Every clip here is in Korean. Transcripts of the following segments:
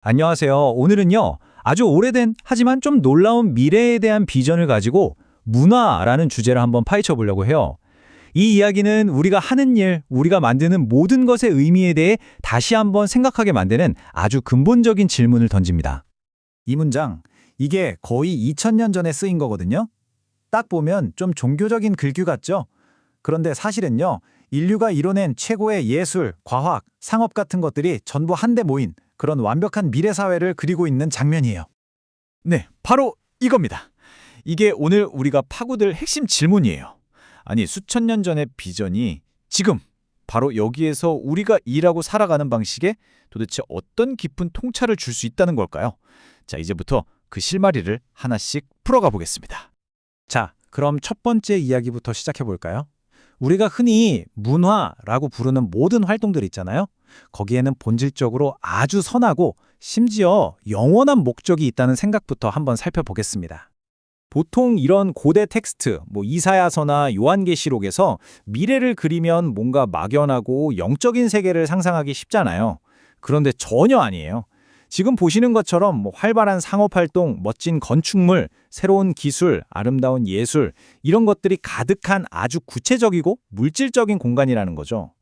안녕하세요. 오늘은요, 아주 오래된 하지만 좀 놀라운 미래에 대한 비전을 가지고 문화라는 주제를 한번 파헤쳐 보려고 해요. 이 이야기는 우리가 하는 일, 우리가 만드는 모든 것의 의미에 대해 다시 한번 생각하게 만드는 아주 근본적인 질문을 던집니다. 이 문장, 이게 거의 2000년 전에 쓰인 거거든요. 딱 보면 좀 종교적인 글귀 같죠? 그런데 사실은요, 인류가 이뤄낸 최고의 예술, 과학, 상업 같은 것들이 전부 한데 모인 그런 완벽한 미래 사회를 그리고 있는 장면이에요. 네, 바로 이겁니다. 이게 오늘 우리가 파고들 핵심 질문이에요. 아니, 수천 년 전의 비전이 지금 바로 여기에서 우리가 일하고 살아가는 방식에 도대체 어떤 깊은 통찰을 줄 수 있다는 걸까요? 자, 이제부터 그 실마리를 하나씩 풀어가 보겠습니다. 자, 그럼 첫 번째 이야기부터 시작해 볼까요? 우리가 흔히 문화라고 부르는 모든 활동들 있잖아요. 거기에는 본질적으로 아주 선하고 심지어 영원한 목적이 있다는 생각부터 한번 살펴보겠습니다. 보통 이런 고대 텍스트, 이사야서나 요한계시록에서 미래를 그리면 뭔가 막연하고 영적인 세계를 상상하기 쉽잖아요. 그런데 전혀 아니에요. 지금 보시는 것처럼 활발한 상업활동, 멋진 건축물, 새로운 기술, 아름다운 예술 이런 것들이 가득한 아주 구체적이고 물질적인 공간이라는 거죠.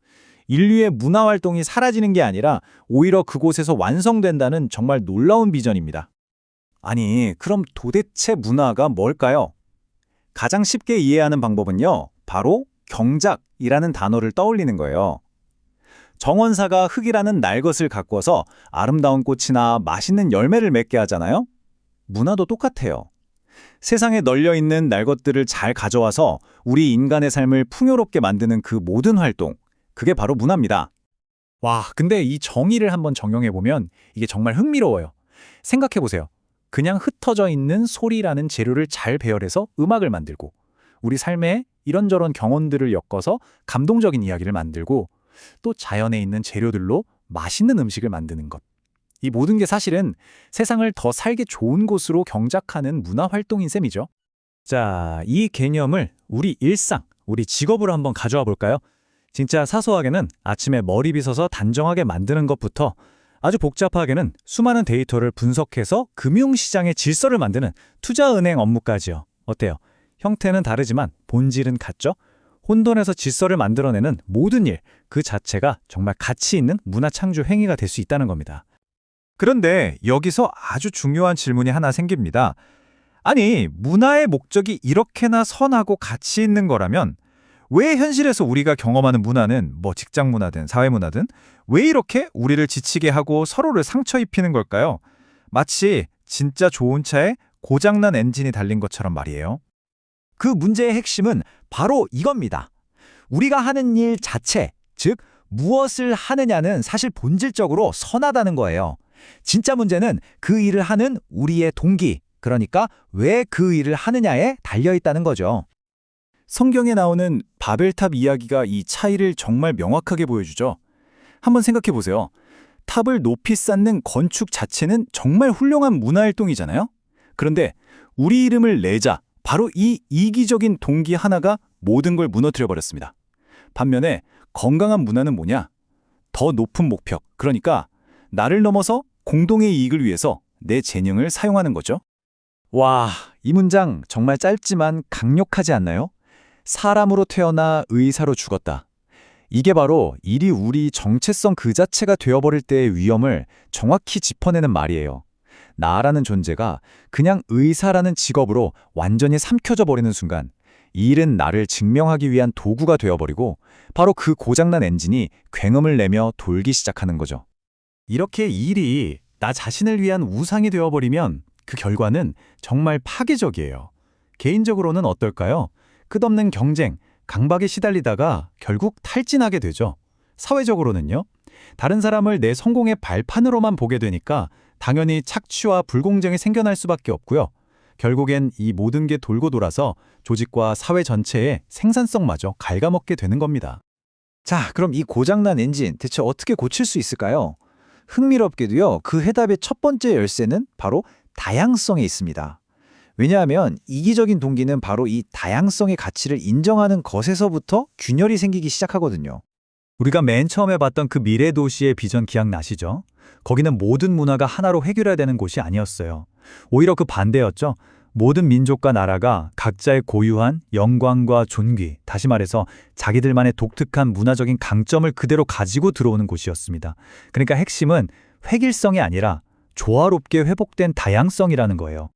인류의 문화활동이 사라지는 게 아니라 오히려 그곳에서 완성된다는 정말 놀라운 비전입니다. 아니, 그럼 도대체 문화가 뭘까요? 가장 쉽게 이해하는 방법은요, 바로 경작이라는 단어를 떠올리는 거예요. 정원사가 흙이라는 날것을 가꾸어서 아름다운 꽃이나 맛있는 열매를 맺게 하잖아요? 문화도 똑같아요. 세상에 널려있는 날것들을 잘 가져와서 우리 인간의 삶을 풍요롭게 만드는 그 모든 활동, 그게 바로 문화입니다. 와, 근데 이 정의를 한번 정용해보면 이게 정말 흥미로워요. 생각해보세요. 그냥 흩어져 있는 소리라는 재료를 잘 배열해서 음악을 만들고, 우리 삶에 이런저런 경험들을 엮어서 감동적인 이야기를 만들고, 또 자연에 있는 재료들로 맛있는 음식을 만드는 것. 이 모든 게 사실은 세상을 더 살기 좋은 곳으로 경작하는 문화활동인 셈이죠. 자, 이 개념을 우리 일상, 우리 직업으로 한번 가져와 볼까요? 진짜 사소하게는 아침에 머리 빗어서 단정하게 만드는 것부터 아주 복잡하게는 수많은 데이터를 분석해서 금융시장의 질서를 만드는 투자은행 업무까지요. 어때요? 형태는 다르지만 본질은 같죠? 혼돈에서 질서를 만들어내는 모든 일, 그 자체가 정말 가치 있는 문화 창조 행위가 될 수 있다는 겁니다. 그런데 여기서 아주 중요한 질문이 하나 생깁니다. 아니, 문화의 목적이 이렇게나 선하고 가치 있는 거라면 왜 현실에서 우리가 경험하는 문화는 직장 문화든 사회 문화든 왜 이렇게 우리를 지치게 하고 서로를 상처 입히는 걸까요? 마치 진짜 좋은 차에 고장난 엔진이 달린 것처럼 말이에요. 그 문제의 핵심은 바로 이겁니다. 우리가 하는 일 자체, 즉 무엇을 하느냐는 사실 본질적으로 선하다는 거예요. 진짜 문제는 그 일을 하는 우리의 동기, 그러니까 왜 그 일을 하느냐에 달려있다는 거죠. 성경에 나오는 바벨탑 이야기가 이 차이를 정말 명확하게 보여주죠. 한번 생각해 보세요. 탑을 높이 쌓는 건축 자체는 정말 훌륭한 문화활동이잖아요. 그런데 우리 이름을 내자, 바로 이 이기적인 동기 하나가 모든 걸 무너뜨려 버렸습니다. 반면에 건강한 문화는 뭐냐? 더 높은 목표, 그러니까 나를 넘어서 공동의 이익을 위해서 내 재능을 사용하는 거죠. 와, 이 문장 정말 짧지만 강력하지 않나요? 사람으로 태어나 의사로 죽었다. 이게 바로 일이 우리 정체성 그 자체가 되어버릴 때의 위험을 정확히 짚어내는 말이에요. 나라는 존재가 그냥 의사라는 직업으로 완전히 삼켜져 버리는 순간 이 일은 나를 증명하기 위한 도구가 되어버리고 바로 그 고장난 엔진이 굉음을 내며 돌기 시작하는 거죠. 이렇게 이 일이 나 자신을 위한 우상이 되어버리면 그 결과는 정말 파괴적이에요. 개인적으로는 어떨까요? 끝없는 경쟁, 강박에 시달리다가 결국 탈진하게 되죠. 사회적으로는요? 다른 사람을 내 성공의 발판으로만 보게 되니까 당연히 착취와 불공정이 생겨날 수밖에 없고요. 결국엔 이 모든 게 돌고 돌아서 조직과 사회 전체의 생산성마저 갉아먹게 되는 겁니다. 자, 그럼 이 고장난 엔진 대체 어떻게 고칠 수 있을까요? 흥미롭게도요, 그 해답의 첫 번째 열쇠는 바로 다양성에 있습니다. 왜냐하면 이기적인 동기는 바로 이 다양성의 가치를 인정하는 것에서부터 균열이 생기기 시작하거든요. 우리가 맨 처음에 봤던 그 미래 도시의 비전 기억나시죠? 거기는 모든 문화가 하나로 해결해야 되는 곳이 아니었어요. 오히려 그 반대였죠. 모든 민족과 나라가 각자의 고유한 영광과 존귀, 다시 말해서 자기들만의 독특한 문화적인 강점을 그대로 가지고 들어오는 곳이었습니다. 그러니까 핵심은 획일성이 아니라 조화롭게 회복된 다양성이라는 거예요.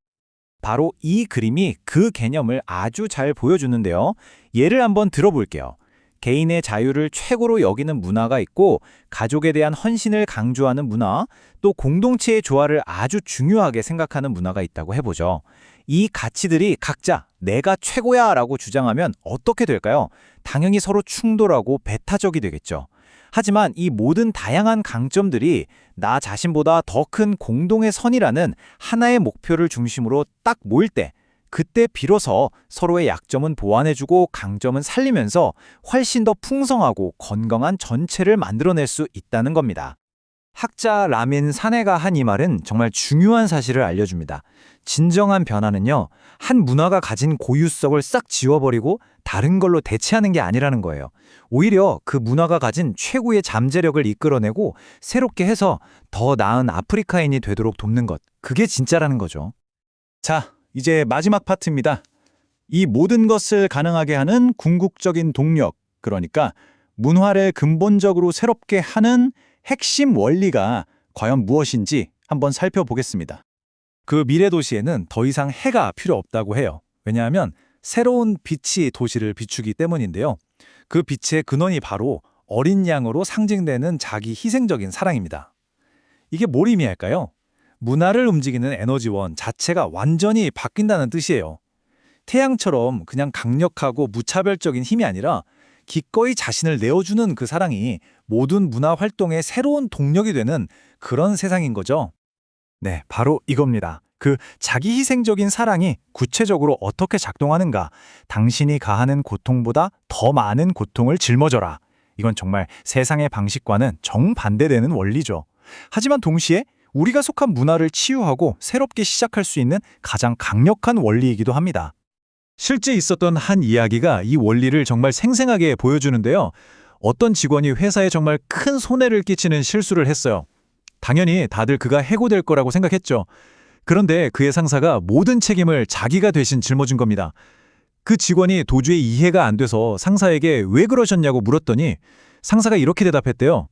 바로 이 그림이 그 개념을 아주 잘 보여주는데요. 예를 한번 들어볼게요. 개인의 자유를 최고로 여기는 문화가 있고 가족에 대한 헌신을 강조하는 문화, 또 공동체의 조화를 아주 중요하게 생각하는 문화가 있다고 해보죠. 이 가치들이 각자 내가 최고야 라고 주장하면 어떻게 될까요? 당연히 서로 충돌하고 배타적이 되겠죠. 하지만 이 모든 다양한 강점들이 나 자신보다 더 큰 공동의 선이라는 하나의 목표를 중심으로 딱 모일 때 그때 비로소 서로의 약점은 보완해주고 강점은 살리면서 훨씬 더 풍성하고 건강한 전체를 만들어낼 수 있다는 겁니다. 학자 라민 사네가 한 이 말은 정말 중요한 사실을 알려줍니다. 진정한 변화는요, 한 문화가 가진 고유성을 싹 지워버리고 다른 걸로 대체하는 게 아니라는 거예요. 오히려 그 문화가 가진 최고의 잠재력을 이끌어내고 새롭게 해서 더 나은 아프리카인이 되도록 돕는 것. 그게 진짜라는 거죠. 자, 이제 마지막 파트입니다. 이 모든 것을 가능하게 하는 궁극적인 동력, 그러니까 문화를 근본적으로 새롭게 하는 핵심 원리가 과연 무엇인지 한번 살펴보겠습니다. 그 미래 도시에는 더 이상 해가 필요 없다고 해요. 왜냐하면 새로운 빛이 도시를 비추기 때문인데요. 그 빛의 근원이 바로 어린 양으로 상징되는 자기 희생적인 사랑입니다. 이게 뭘 의미할까요? 문화를 움직이는 에너지원 자체가 완전히 바뀐다는 뜻이에요. 태양처럼 그냥 강력하고 무차별적인 힘이 아니라 기꺼이 자신을 내어주는 그 사랑이 모든 문화 활동의 새로운 동력이 되는 그런 세상인 거죠. 네, 바로 이겁니다. 그 자기 희생적인 사랑이 구체적으로 어떻게 작동하는가? 당신이 가하는 고통보다 더 많은 고통을 짊어져라. 이건 정말 세상의 방식과는 정반대되는 원리죠. 하지만 동시에 우리가 속한 문화를 치유하고 새롭게 시작할 수 있는 가장 강력한 원리이기도 합니다. 실제 있었던 한 이야기가 이 원리를 정말 생생하게 보여주는데요. 어떤 직원이 회사에 정말 큰 손해를 끼치는 실수를 했어요. 당연히 다들 그가 해고될 거라고 생각했죠. 그런데 그의 상사가 모든 책임을 자기가 대신 짊어진 겁니다. 그 직원이 도저히 이해가 안 돼서 상사에게 왜 그러셨냐고 물었더니 상사가 이렇게 대답했대요.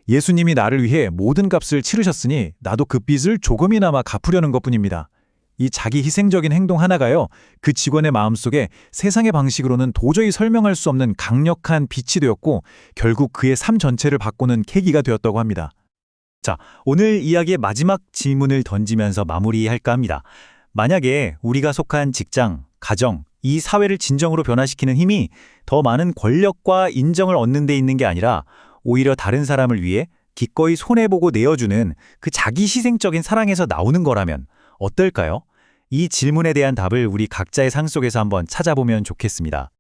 예수님이 나를 위해 모든 값을 치르셨으니 나도 그 빚을 조금이나마 갚으려는 것뿐입니다. 이 자기 희생적인 행동 하나가요, 그 직원의 마음속에 세상의 방식으로는 도저히 설명할 수 없는 강력한 빛이 되었고 결국 그의 삶 전체를 바꾸는 계기가 되었다고 합니다. 자, 오늘 이야기의 마지막 질문을 던지면서 마무리할까 합니다. 만약에 우리가 속한 직장, 가정, 이 사회를 진정으로 변화시키는 힘이 더 많은 권력과 인정을 얻는 데 있는 게 아니라 오히려 다른 사람을 위해 기꺼이 손해보고 내어주는 그 자기 희생적인 사랑에서 나오는 거라면 어떨까요? 이 질문에 대한 답을 우리 각자의 삶 속에서 한번 찾아보면 좋겠습니다.